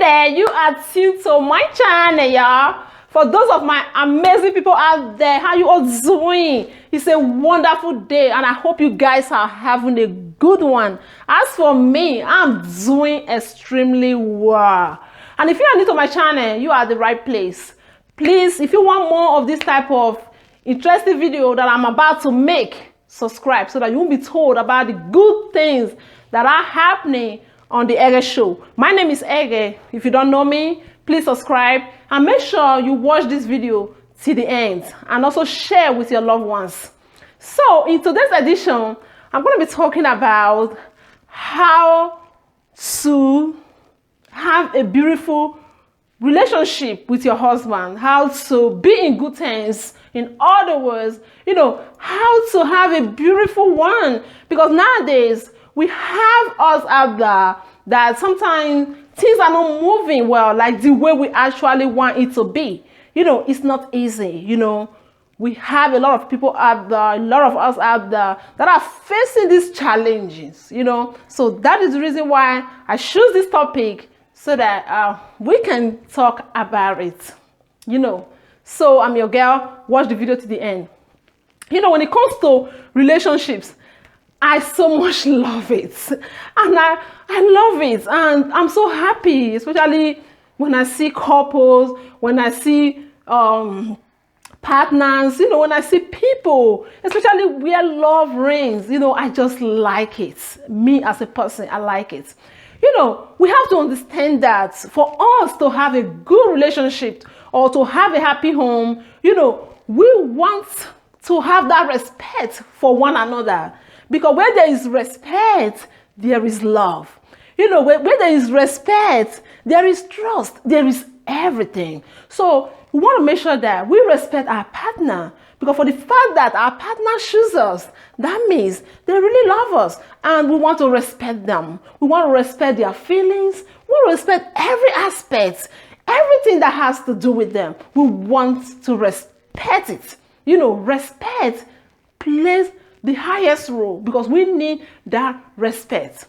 there, you are tuned to my channel, y'all. For those of my amazing people out there, how you all doing? It's a wonderful day and I hope you guys are having a good one. As for me, I'm doing extremely well. And if you are new to my channel, you are at the right place. Please, if you want more of this type of interesting video that I'm about to make, subscribe so that you won't be told about the good things that are happening on the Ege Show. My name is Ege. If you don't know me, please subscribe and make sure you watch this video till the end and also share with your loved ones. So in today's edition, I'm going to be talking about how to have a beautiful relationship with your husband, how to be in good terms. In other words, how to have a beautiful one. Because nowadays, we have us out there that sometimes things are not moving well, like the way we actually want it to be. It's not easy. We have a lot of people out there, a lot of us out there that are facing these challenges, So that is the reason why I choose this topic so that we can talk about it, So I'm your girl. Watch the video to the end. When it comes to relationships, I so much love it, and I love it, and I'm so happy, especially when I see couples, when I see partners, when I see people, especially where love reigns. I just like it. Me as a person, I like it. We have to understand that for us to have a good relationship or to have a happy home, we want to have that respect for one another. Because where there is respect, there is love. Where there is respect, there is trust, there is everything. So we want to make sure that we respect our partner. Because for the fact that our partner chooses us, that means they really love us. And we want to respect them. We want to respect their feelings. We want to respect every aspect, everything that has to do with them. We want to respect it. Respect plays the highest role because we need that respect.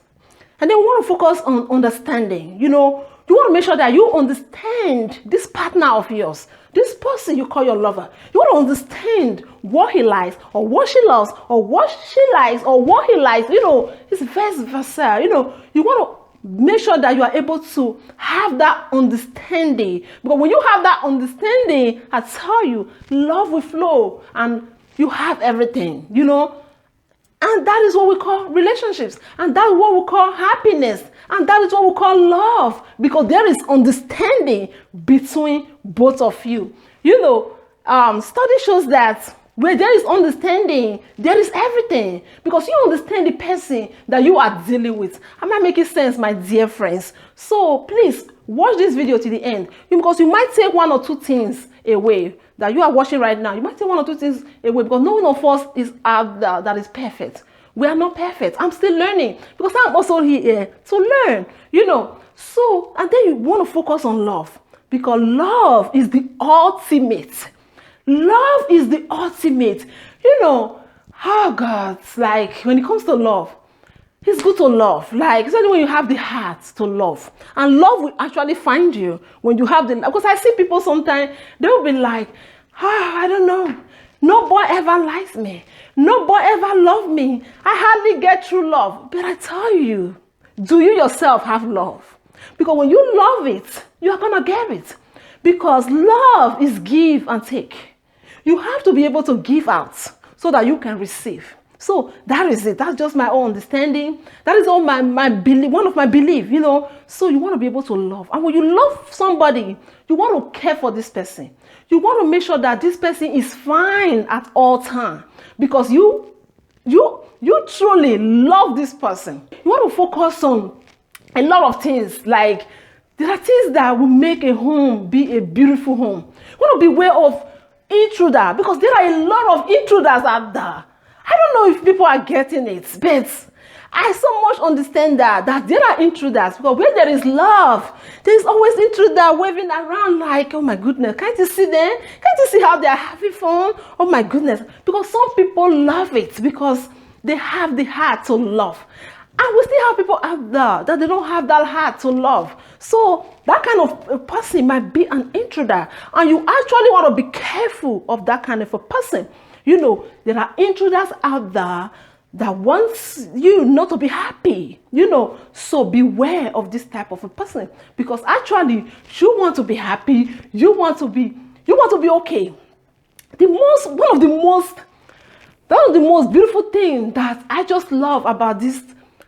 And then we want to focus on understanding. You want to make sure that you understand this partner of yours, this person you call your lover. You want to understand what he likes or what she loves or what she likes or what he likes. It's vice versa. You want to make sure that you are able to have that understanding. Because when you have that understanding, I tell you, love will flow and you have everything, And that is what we call relationships. And that is what we call happiness. And that is what we call love. Because there is understanding between both of you. Study shows that where there is understanding, there is everything. Because you understand the person that you are dealing with. Am I making sense, my dear friends? So please watch this video to the end. Because you might take one or two things away that you are watching right now. You might take one or two things away because no one of us is out there that is perfect. We are not perfect. I'm still learning because I'm also here to learn, So, and then you want to focus on love because love is the ultimate. Love is the ultimate. Oh God, like when it comes to love, it's good to love, especially when you have the heart to love. And love will actually find you when you have the, because I see people sometimes, they'll be like, I don't know. No boy ever likes me. No boy ever loved me. I hardly get true love. But I tell you, do you yourself have love? Because when you love it, you are going to get it. Because love is give and take. You have to be able to give out so that you can receive. So that is it. That's just my own understanding. That is all my belief, one of my belief, So you want to be able to love. And when you love somebody, you want to care for this person. You want to make sure that this person is fine at all times. Because you truly love this person. You want to focus on a lot of things. Like there are things that will make a home be a beautiful home. You want to beware of intruder. Because there are a lot of intruders out there. I don't know if people are getting it, but I so much understand that there are intruders. Because where there is love, there is always intruder waving around like, oh my goodness, can't you see them? Can't you see how they are having fun? Oh my goodness. Because some people love it because they have the heart to love. And we still have people out there that they don't have that heart to love. So that kind of a person might be an intruder, and you actually want to be careful of that kind of a person. You know, there are intruders out there that wants you not to be happy, you know. So beware of this type of a person, because actually you want to be happy, you want to be okay. One of the most beautiful thing that I just love about this,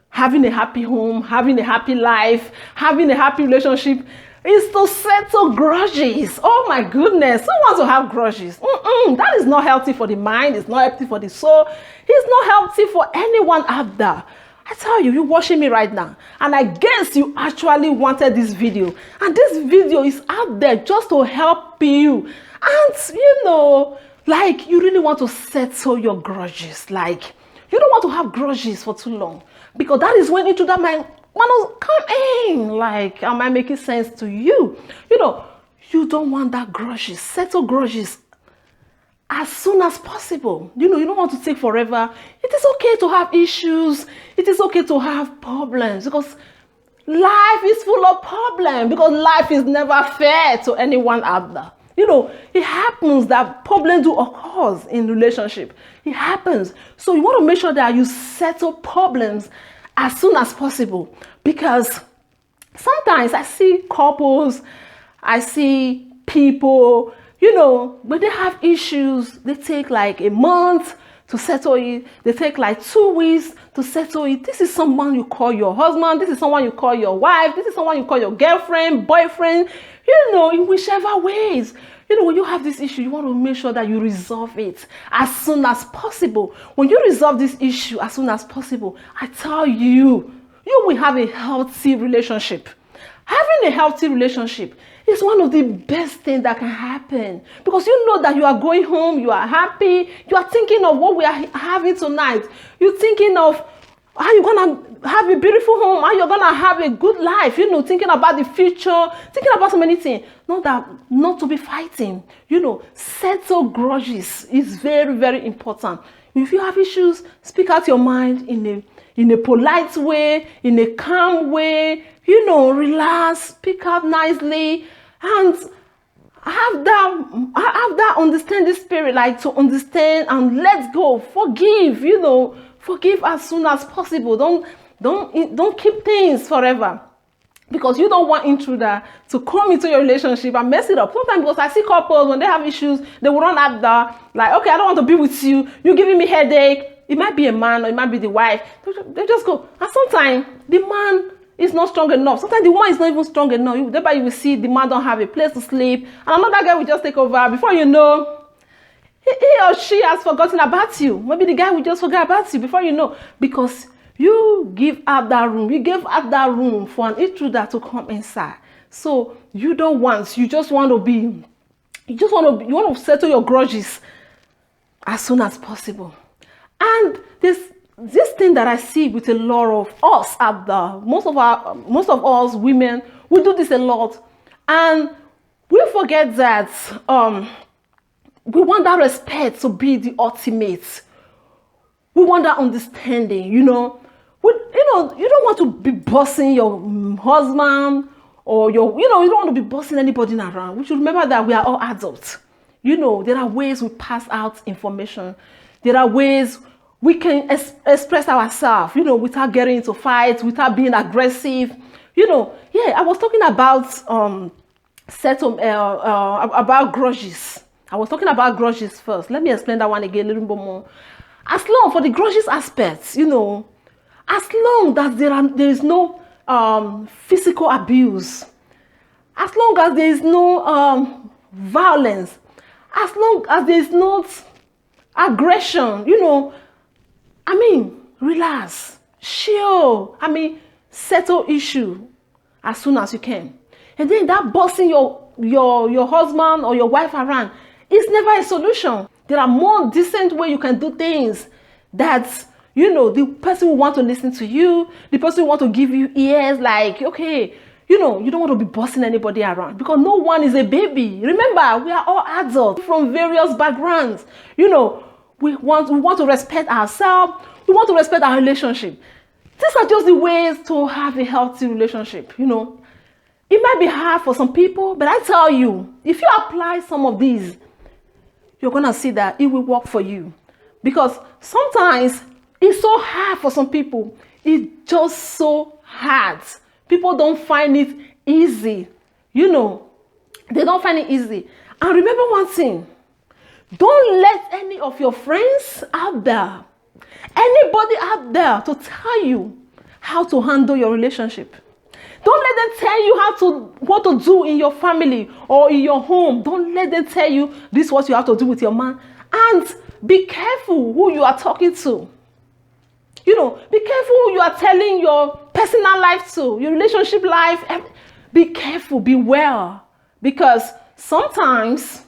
having a happy home, having a happy life, having a happy relationship, is to settle grudges. Oh my goodness, who wants to have grudges? That is not healthy for the mind, it's not healthy for the soul, it's not healthy for anyone out there. I tell you, you're watching me right now, and I guess you actually wanted this video, and this video is out there just to help you. And you know, like, you really want to settle your grudges. Like, you don't want to have grudges for too long, because that is when into that mind want to come in. Like, am I making sense to you? You know, you don't want that grudges. Settle grudges as soon as possible. You know, you don't want to take forever. It is okay to have issues. It is okay to have problems, because life is full of problems, because life is never fair to anyone out there. You know, it happens that problems do occur in relationship. It happens. So you want to make sure that you settle problems as soon as possible, because sometimes I see couples, I see people, you know, when they have issues, they take like a month to settle it. They take like 2 weeks to settle it. This is someone you call your husband. This is someone you call your wife. This is someone you call your girlfriend, boyfriend, you know, in whichever ways. You know, when you have this issue, you want to make sure that you resolve it as soon as possible. When you resolve this issue as soon as possible, I tell you, you will have a healthy relationship. Having a healthy relationship is one of the best things that can happen, because you know that you are going home, you are happy, you are thinking of what we are having tonight. You're thinking of how you're going to have a beautiful home, how you're going to have a good life, you know, thinking about the future, thinking about so many things. Not to be fighting, you know. Settle grudges is very, very important. If you have issues, speak out your mind in a polite way, in a calm way, you know, relax, speak out nicely, and have that understanding spirit, like to understand and let go, forgive, you know, forgive as soon as possible. Don't keep things forever, because you don't want intruder to come into your relationship and mess it up. Sometimes, because I see couples, when they have issues, they will run out there like, okay, I don't want to be with you, you're giving me headache. It might be a man or it might be the wife. They just go. And sometimes the man is not strong enough. Sometimes the woman is not even strong enough. Thereby you will see the man don't have a place to sleep, and another guy will just take over. Before you know, he or she has forgotten about you. Maybe the guy will just forget about you before you know, because you give up that room. You gave up that room for an intruder to come inside. So you don't want. You want to settle your grudges as soon as possible. And this thing that I see with a lot of us out there, most of us women, we do this a lot, and we forget that we want that respect to be the ultimate. We want that understanding, you know. You don't want to be bossing your husband, or you don't want to be bossing anybody around. We should remember that we are all adults. You know, there are ways we pass out information. There are ways we can express ourselves, you know, without getting into fights, without being aggressive. You know, yeah, I was talking about about grudges. I was talking about grudges first. Let me explain that one again a little bit more. As long for the grudges aspects, you know, as long as there is no physical abuse, as long as there is no violence, as long as there is not aggression, you know, I mean, relax, chill. I mean, settle issue as soon as you can. And then that bossing your husband or your wife around is never a solution. There are more decent ways you can do things that, you know, the person will want to listen to you. The person will want to give you ears, like, okay, you know, you don't want to be bossing anybody around, because no one is a baby. Remember, we are all adults from various backgrounds. You know, we want to respect ourselves. We want to respect our relationship. These are just the ways to have a healthy relationship, you know. It might be hard for some people, but I tell you, if you apply some of these, you're going to see that it will work for you. Because sometimes it's so hard for some people. It's just so hard. People don't find it easy. You know, they don't find it easy. And remember one thing. Don't let any of your friends out there, anybody out there to tell you how to handle your relationship. Don't let them tell you what to do in your family or in your home. Don't let them tell you this is what you have to do with your man. And be careful who you are talking to. You know, be careful who you are telling your personal life to, your relationship life. Be careful, beware. Because sometimes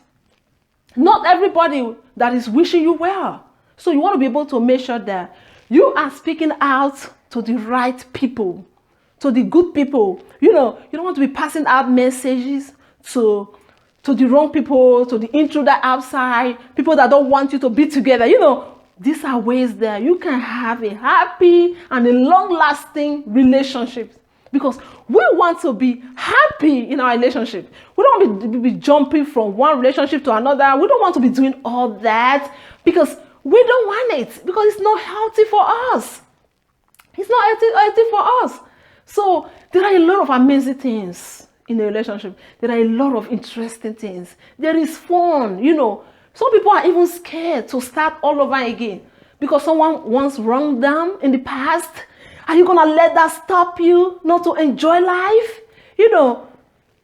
not everybody that is wishing you well. So you want to be able to make sure that you are speaking out to the right people, to the good people. You know, you don't want to be passing out messages to the wrong people, to the intruder outside, people that don't want you to be together. You know, these are ways that you can have a happy and a long-lasting relationship. Because we want to be happy in our relationship. We don't want to be jumping from one relationship to another. We don't want to be doing all that because we don't want it. Because it's not healthy for us. It's not healthy for us. So there are a lot of amazing things in a relationship. There are a lot of interesting things. There is fun, you know. Some people are even scared to start all over again because someone once wronged them in the past. Are you going to let that stop you not to enjoy life? You know,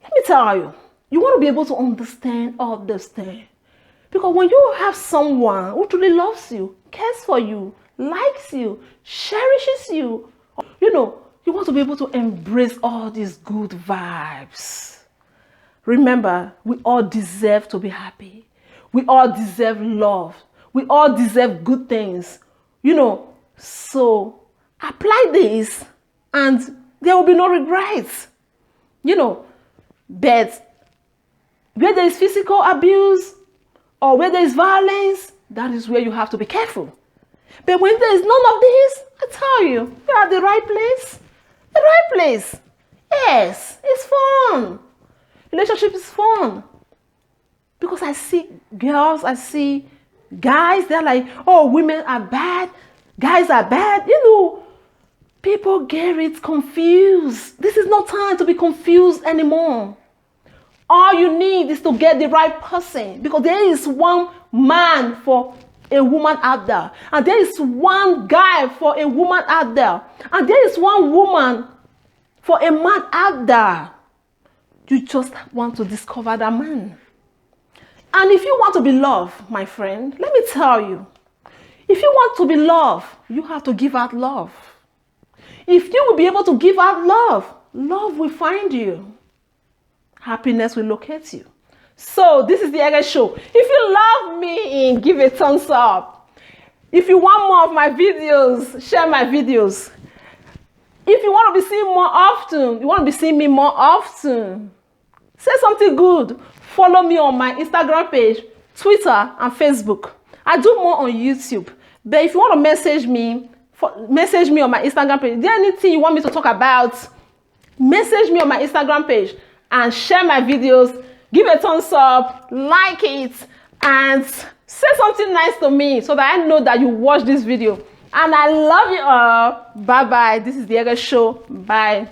let me tell you, you want to be able to understand all this thing. Because when you have someone who truly loves you, cares for you, likes you, cherishes you, you know, you want to be able to embrace all these good vibes. Remember, we all deserve to be happy. We all deserve love. We all deserve good things. You know, so apply this and there will be no regrets. You know, but where there is physical abuse or where there is violence, that is where you have to be careful. But when there is none of this, I tell you, you are at the right place. The right place. Yes, it's fun. Relationship is fun. Because I see girls, I see guys, they're like, oh, women are bad, guys are bad. You know, people get it confused. This is not time to be confused anymore. All you need is to get the right person, because there is one man for a woman out there, and there is one guy for a woman out there, and there is one woman for a man out there. You just want to discover that man. And if you want to be loved, my friend, let me tell you, if you want to be loved, you have to give out love. If you will be able to give out love, love will find you. Happiness will locate you. So this is the Ege Show. If you love me, give a thumbs up. If you want more of my videos, share my videos. If you want to be seen more often, you want to be seeing me more often, say something good. Follow me on my Instagram page, Twitter, and Facebook. I do more on YouTube. But if you want to message me on my Instagram page. Is there anything you want me to talk about? Message me on my Instagram page and share my videos. Give a thumbs up, like it, and say something nice to me so that I know that you watched this video. And I love you all. Bye-bye. This is the Ege Show. Bye.